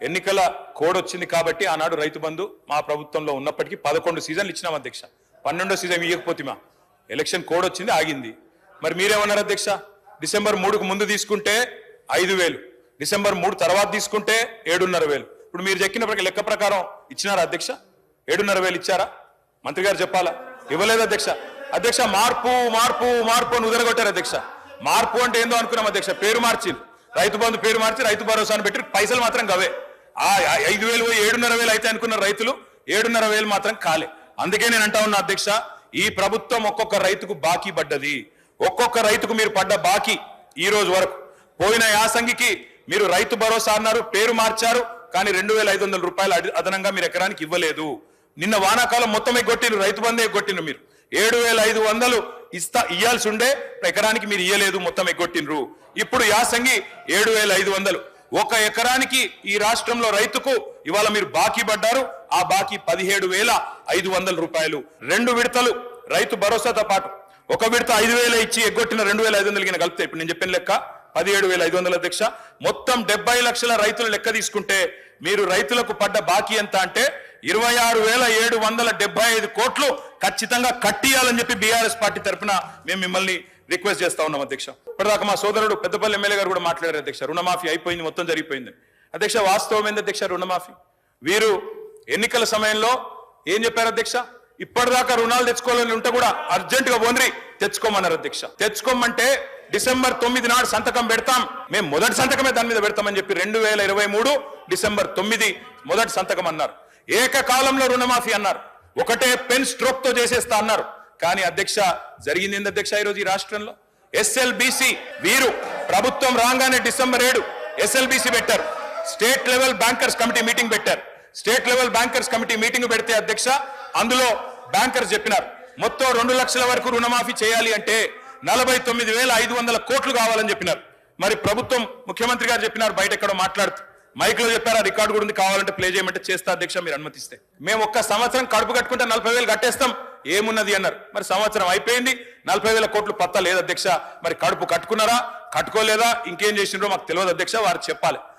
ఎన్నికల కోడ్ వచ్చింది కాబట్టి ఆనాడు రైతు బంధు మా ప్రభుత్వంలో ఉన్నప్పటికీ 11 సీజన్లు ఇచ్చినాం అధ్యక్ష. 12వ సీజన్ ఇవ్వకపోతే మా ఎలక్షన్ కోడ్ వచ్చింది ఆగింది. మరి మీరేమన్నారు అధ్యక్ష? డిసెంబర్ 3కు ముందు తీసుకుంటే 5,000, డిసెంబర్ 3 తర్వాత తీసుకుంటే 7,500. ఇప్పుడు మీరు చెక్కిన లెక్క ప్రకారం ఇచ్చినారా అధ్యక్ష? 7,500 ఇచ్చారా? మంత్రి గారు చెప్పాలా? ఇవ్వలేదు అధ్యక్ష. అధ్యక్ష మార్పు మార్పు మార్పు అని ఉదరగొట్టారు అధ్యక్ష. మార్పు అంటే ఏందో అనుకున్నాం అధ్యక్ష. పేరు మార్చి రైతు బంధు పేరు మార్చి రైతు భరోసాను పెట్టి పైసలు మాత్రం గవే. 5,000 7,500 అయితే అనుకున్న రైతులు 7,500 మాత్రం కాలే. అందుకే నేను అంటా ఉన్నా అధ్యక్ష, ఈ ప్రభుత్వం ఒక్కొక్క రైతుకు బాకీ పడ్డది. ఒక్కొక్క రైతుకు మీరు పడ్డ బాకీ ఈ రోజు వరకు, పోయిన యాసంగికి మీరు రైతు భరోసా అన్నారు, పేరు మార్చారు, కానీ 2,500 రూపాయలు అదనంగా మీరు ఎకరానికి ఇవ్వలేదు. నిన్న వానాకాలం మొత్తం ఎగ్గొట్టిను, రైతు బంధు ఎగ్గొట్టిను. మీరు 7,500 ఇయ్యాల్సి ఉండే ఎకరానికి మీరు ఇయ్యలేదు, మొత్తం ఎగ్గొట్టినరు. ఇప్పుడు యాసంగి 7,500 ఒక ఎకరానికి ఈ రాష్ట్రంలో రైతుకు ఇవాళ మీరు బాకీ పడ్డారు. ఆ బాకీ 17,500 రూపాయలు. 2 విడతలు రైతు భరోసాతో పాటు ఒక విడత 5,000 ఇచ్చి ఎగ్గొట్టిన 2,500 కలిపితే ఇప్పుడు నేను చెప్పిన లెక్క 17,500 అధ్యక్ష. మొత్తం 70 లక్షల రైతులు లెక్క తీసుకుంటే మీరు రైతులకు పడ్డ బాకీ ఎంత అంటే 26,775 కోట్లు ఖచ్చితంగా కట్టియాలని చెప్పి బీఆర్ఎస్ పార్టీ తరఫున మేము మిమ్మల్ని రిక్వెస్ట్ చేస్తా ఉన్నాం అధ్యక్ష. ఇప్పటిదాకా మా సోదరుడు పెద్దపల్లి ఎమ్మెల్యే గారు కూడా మాట్లాడారు అధ్యక్ష, రుణమాఫీ అయిపోయింది, మొత్తం జరిగిపోయింది అధ్యక్ష. వాస్తవం ఏంది అధ్యక్ష? రుణమాఫీ వీరు ఎన్నికల సమయంలో ఏం చెప్పారు అధ్యక్ష? ఇప్పటిదాకా రుణాలు తెచ్చుకోవాలని ఉంటే కూడా అర్జెంట్ గా ఓన్రి తెచ్చుకోమన్నారు అధ్యక్ష. తెచ్చుకోమంటే డిసెంబర్ 9 నాడు సంతకం పెడతాం, మేము మొదటి సంతకమే దాని మీద పెడతామని చెప్పి 2023 డిసెంబర్ 9 మొదటి సంతకం అన్నారు. ఏకకాలంలో రుణమాఫీ అన్నారు, ఒకటే పెన్ స్ట్రోక్ తో చేసేస్తా అన్నారు. కానీ అధ్యక్ష జరిగింది ఏంది అధ్యక్ష? ఈరోజు ఈ రాష్ట్రంలో ఎస్ఎల్బిసి వీరు ప్రభుత్వం రాగానే డిసెంబర్ 7 ఎస్ఎల్బిసి పెట్టారు, state level bankers committee meeting పెట్టారు. State level bankers committee meeting పెడితే అధ్యక్ష అందులో బ్యాంకర్స్ చెప్పినారు మొత్తం 2 లక్షల వరకు రుణమాఫీ చేయాలి అంటే 49,500 కోట్లు కావాలని చెప్పినారు. మరి ప్రభుత్వం ముఖ్యమంత్రి గారు చెప్పినారు, బయట ఎక్కడో మాట్లాడుతూ మైక్ లో చెప్పారు, ఆ రికార్డు కూడా ఉంది, కావాలంటే ప్లే చేయమంటే చేస్తా అధ్యక్ష మీరు అనుమతిస్తే. మేము ఒక్క సంవత్సరం కడుపు కట్టుకుంటే 40,000 కట్టేస్తాం ఏమున్నది అన్నారు. మరి సంవత్సరం అయిపోయింది, 40,000 కోట్లు పత్తా లేదు అధ్యక్ష. మరి కడుపు కట్టుకున్నారా కట్టుకోలేదా ఇంకేం చేసినారో మాకు తెలియదు అధ్యక్ష, వారు చెప్పాలి.